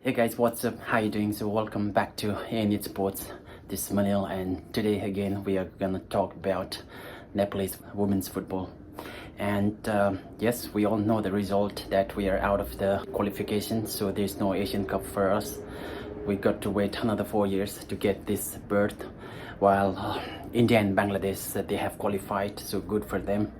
Hey guys, what's up? How you doing? So welcome back to ANH Sports. This is Manil, and today again we are gonna talk about Nepalese women's football. And yes, we all know the result, that we are out of the qualification, so there's no Asian Cup for us. We got to wait another 4 years to get this berth, while India and Bangladesh, they have qualified, so good for them.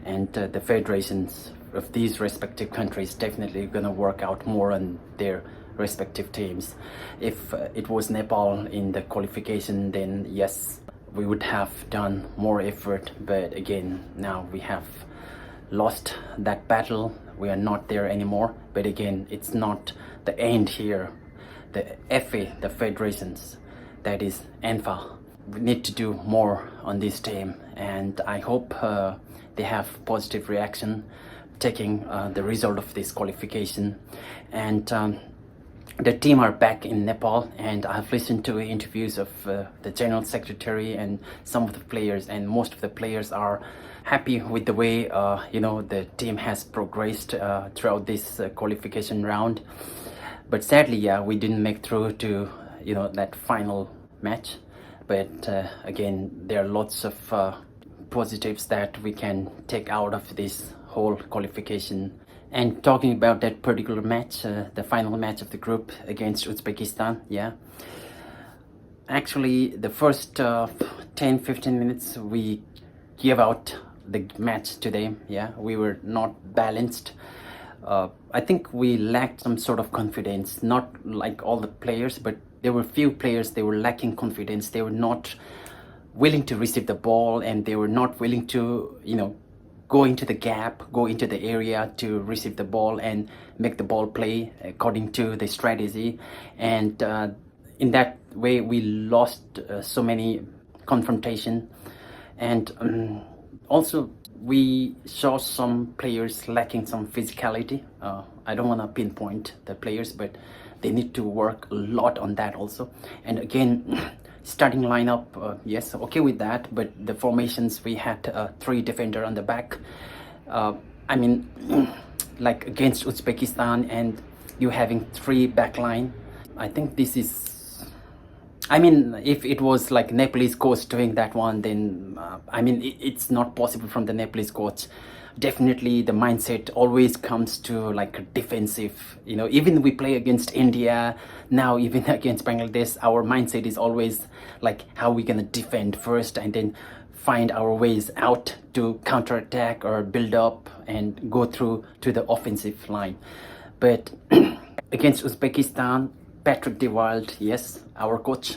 And the federations of these respective countries definitely gonna work out more on their respective teams. If it was Nepal in the qualification, then yes, we would have done more effort, but again, now we have lost that battle. We are not there anymore, but again, it's not the end here. The FA, the federations, that is ENFA, we need to do more on this team, and I hope they have positive reaction taking the result of this qualification. And the team are back in Nepal, and I've listened to interviews of the general secretary and some of the players, and most of the players are happy with the way the team has progressed throughout this qualification round. But sadly, yeah, we didn't make through to that final match. But again, there are lots of positives that we can take out of this whole qualification. And talking about that particular match, the final match of the group against Uzbekistan, yeah. Actually, the first 10-15 minutes, we gave out the match to them, yeah. We were not balanced. I think we lacked some sort of confidence, not like all the players, but there were few players, they were lacking confidence. They were not willing to receive the ball, and they were not willing to, go into the gap, go into the area to receive the ball and make the ball play according to the strategy. And in that way, we lost so many confrontation. And also, we saw some players lacking some physicality. I don't want to pinpoint the players, but they need to work a lot on that also. And again, starting lineup, yes, okay with that, but the formations, we had 3 defender on the back. Like against Uzbekistan, and you having 3 back line, I think this is, if it was like Nepalese coach doing that one, then it's not possible from the Nepalese coach. Definitely the mindset always comes to like a defensive, even we play against India now, even against Bangladesh, our mindset is always like how we gonna defend first and then find our ways out to counterattack or build up and go through to the offensive line. But against Uzbekistan, Patrick De Wildes, yes, our coach,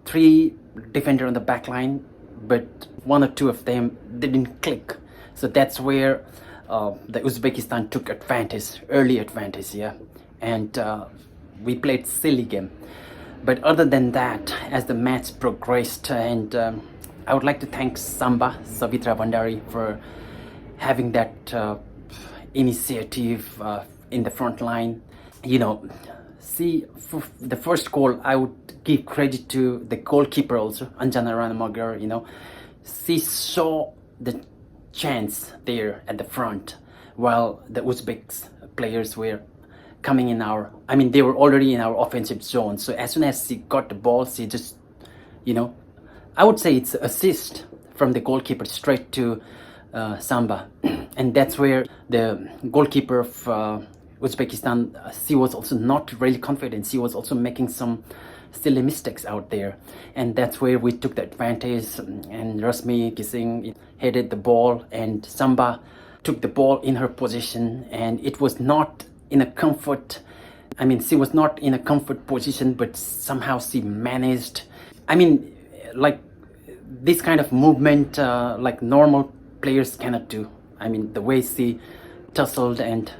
3 defender on the back line, but 1 or 2 of them didn't click. So that's where the Uzbekistan took early advantage, yeah. And we played silly game. But other than that, as the match progressed, and I would like to thank Savitra Bandari, for having that initiative in the front line. See, for the first goal, I would give credit to the goalkeeper also, Anjana Ranamagar. She saw the chance there at the front, while the Uzbeks players were coming in they were already in our offensive zone. So as soon as she got the ball, she just, I would say it's assist from the goalkeeper straight to Samba. And that's where the goalkeeper of Uzbekistan, she was also not really confident. She was also making some silly mistakes out there, and that's where we took the advantage. And Rasmi Gising headed the ball, and Samba took the ball in her position, and it was not in a comfort, she was not in a comfort position, but somehow she managed, like this kind of movement, like normal players cannot do. The way she tussled and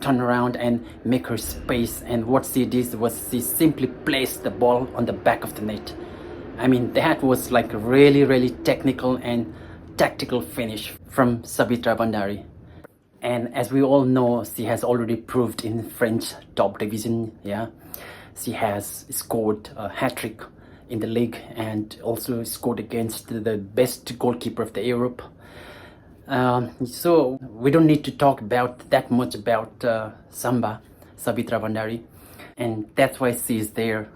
turn around and make her space, and what she did was she simply placed the ball on the back of the net. That was like a really, really technical and tactical finish from Savitra Bandari. And as we all know, she has already proved in French top division, yeah. She has scored a hat-trick in the league, and also scored against the best goalkeeper of the Europe. So we don't need to talk about that much about Savitra Bandari. and that's why she's there.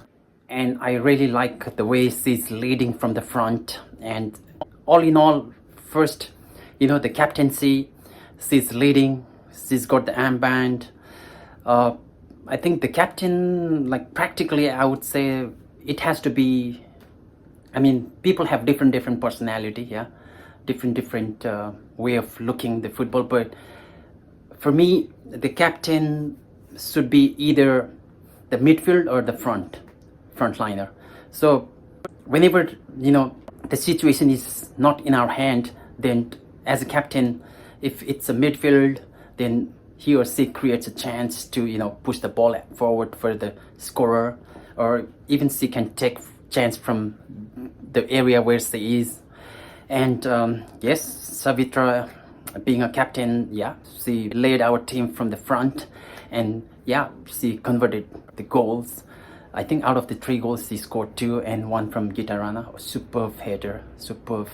And I really like the way she's leading from the front. And all in all, first, the captaincy, she's leading, she's got the armband. I think the captain, like practically, I would say it has to be. I mean, people have different personality, yeah, different way of looking the football. But for me, the captain should be either the midfield or the frontliner. So whenever the situation is not in our hand, then as a captain, if it's a midfield, then he or she creates a chance to push the ball forward for the scorer, or even she can take chance from the area where she is. And yes, Savitra, being a captain, yeah, she led our team from the front, and yeah, she converted the goals. I think out of the 3 goals, she scored 2 and 1 from Gitarana. Superb header, superb.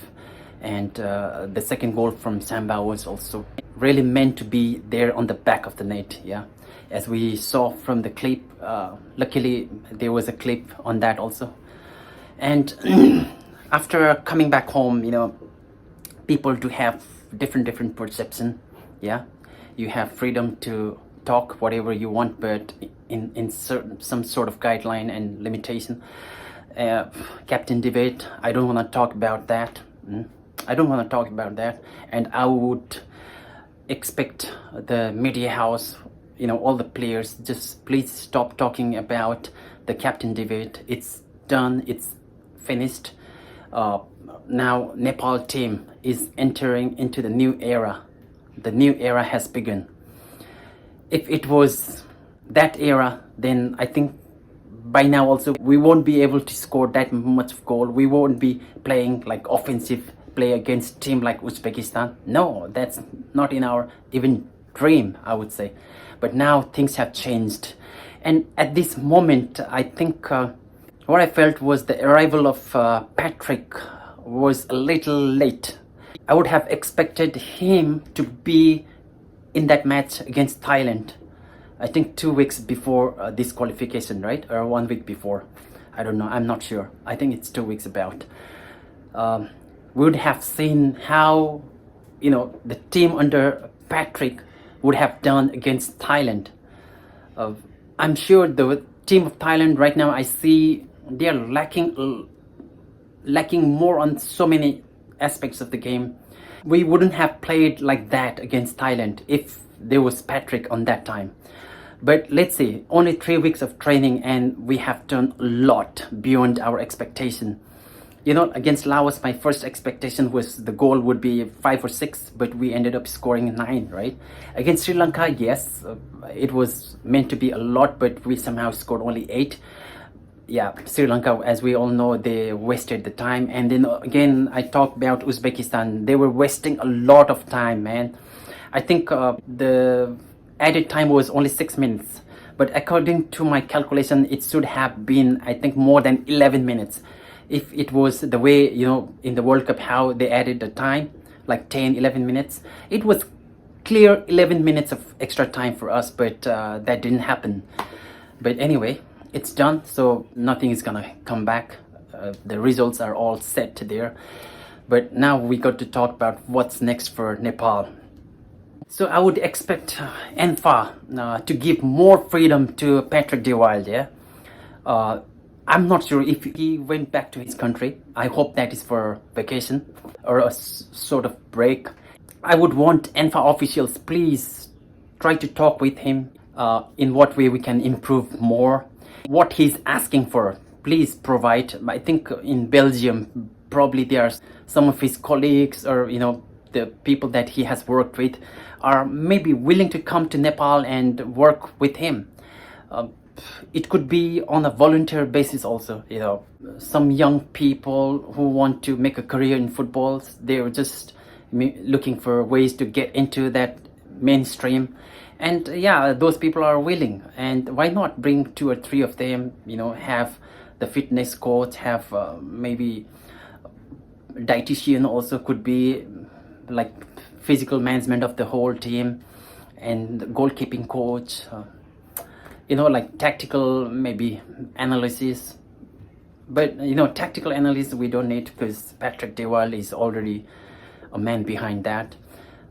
And the second goal from Samba was also really meant to be there on the back of the net, yeah. As we saw from the clip, luckily there was a clip on that also. And after coming back home, people do have different perception, yeah. You have freedom to talk whatever you want, but in some sort of guideline and limitation. Captain debate, I don't want to talk about that. I don't want to talk about that. And I would expect the media house, all the players, just please stop talking about the captain debate. It's done, it's finished. Now Nepal team is entering into the new era. The new era has begun. If it was that era, then I think by now also we won't be able to score that much of goal. We won't be playing like offensive play against team like Uzbekistan. No, that's not in our even dream, I would say. But now things have changed. And at this moment, I think what I felt was the arrival of Patrick was a little late. I would have expected him to be in that match against Thailand, I think 2 weeks before this qualification, right? Or 1 week before. I don't know, I'm not sure. I think it's 2 weeks about. We would have seen how, the team under Patrick would have done against Thailand. I'm sure the team of Thailand right now, I see they're lacking more on so many aspects of the game. We wouldn't have played like that against Thailand if there was Patrick on that time. But let's see, only 3 weeks of training and we have done a lot beyond our expectation. Against Laos, my first expectation was the goal would be 5 or 6, but we ended up scoring 9, right? Against Sri Lanka, yes, it was meant to be a lot, but we somehow scored only 8. Yeah, Sri Lanka, as we all know, they wasted the time. And then again, I talked about Uzbekistan. They were wasting a lot of time, man. I think the added time was only 6 minutes. But according to my calculation, it should have been, I think, more than 11 minutes. If it was the way, in the World Cup, how they added the time, like 10, 11 minutes. It was clear 11 minutes of extra time for us, but that didn't happen. But anyway, it's done, so nothing is gonna come back. The results are all set there. But now we got to talk about what's next for Nepal. So I would expect ENFA to give more freedom to Patrick De Wildes, yeah? I'm not sure if he went back to his country. I hope that is for vacation or a sort of break. I would want ENFA officials, please try to talk with him in what way we can improve more. What he's asking for, please provide. I think in Belgium, probably there are some of his colleagues or, the people that he has worked with are maybe willing to come to Nepal and work with him. It could be on a volunteer basis also, some young people who want to make a career in football, they're just looking for ways to get into that mainstream. And yeah, those people are willing, and why not bring 2 or 3 of them, have the fitness coach, have maybe dietitian also, could be like physical management of the whole team, and goalkeeping coach. like tactical maybe analysis. But tactical analysis we don't need, because Patrick De Wildes is already a man behind that.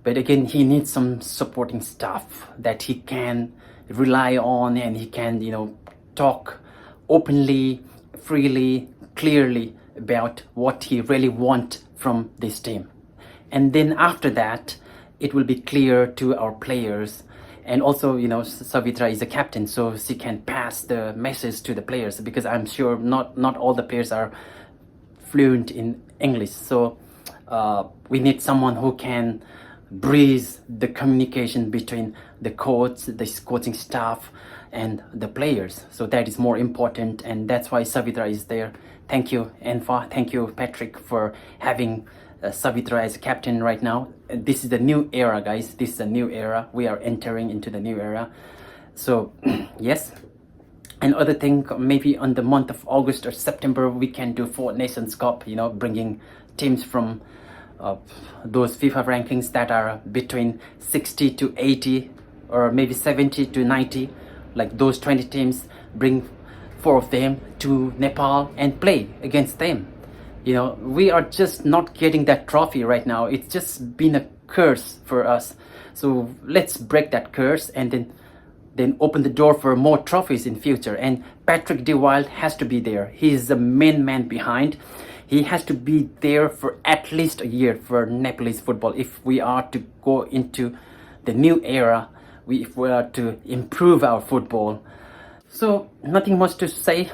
But again, he needs some supporting staff that he can rely on, and he can talk openly, freely, clearly about what he really wants from this team. And then after that, it will be clear to our players. And also, Savitra is a captain, so she can pass the message to the players, because I'm sure not all the players are fluent in English. So we need someone who can breeze the communication between the coach, the coaching staff, and the players. So that is more important, and that's why Savitra is there. Thank you, Enfa. Thank you, Patrick, for having Savitra as a captain right now. This is the new era, guys. This is a new era. We are entering into the new era. So yes. And other thing, maybe on the month of August or September, we can do Four Nations Cup, bringing teams from those FIFA rankings that are between 60 to 80 or maybe 70 to 90, like those 20 teams, bring 4 of them to Nepal and play against them. We are just not getting that trophy right now. It's just been a curse for us. So let's break that curse, and then open the door for more trophies in future. And Patrick De Wildes has to be there. He is the main man behind. He has to be there for at least a year for Nepalese football if we are to go into the new era, if we are to improve our football. So nothing much to say.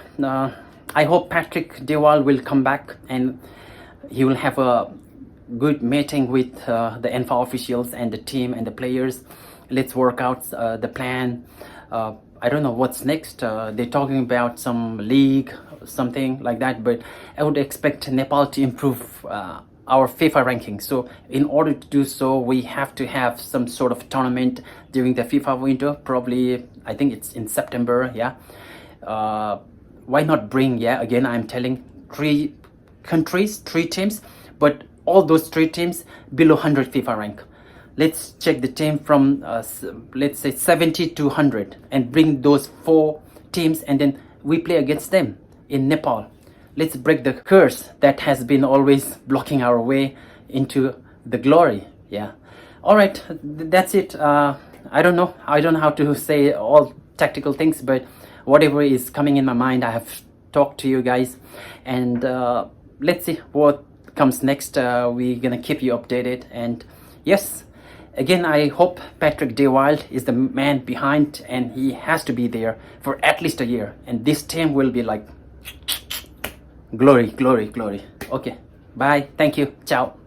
I hope Patrick De Wildes will come back, and he will have a good meeting with the NFA officials and the team and the players. Let's work out the plan. I don't know what's next. They're talking about some league, something like that, but I would expect Nepal to improve our FIFA ranking. So in order to do so, we have to have some sort of tournament during the FIFA window. Probably, I think it's in September. Yeah. Why not bring? Again, I'm telling 3 countries, 3 teams, but all those 3 teams below 100 FIFA rank. Let's check the team from let's say 70 to 100 and bring those 4 teams, and then we play against them in Nepal. Let's break the curse that has been always blocking our way into the glory. Yeah. All right, that's it. I don't know how to say all tactical things, but whatever is coming in my mind, I have talked to you guys, and let's see what comes next. We're gonna keep you updated. And yes, again, I hope Patrick De Wildes is the man behind, and he has to be there for at least a year, and this team will be like glory. Okay, bye, thank you, ciao.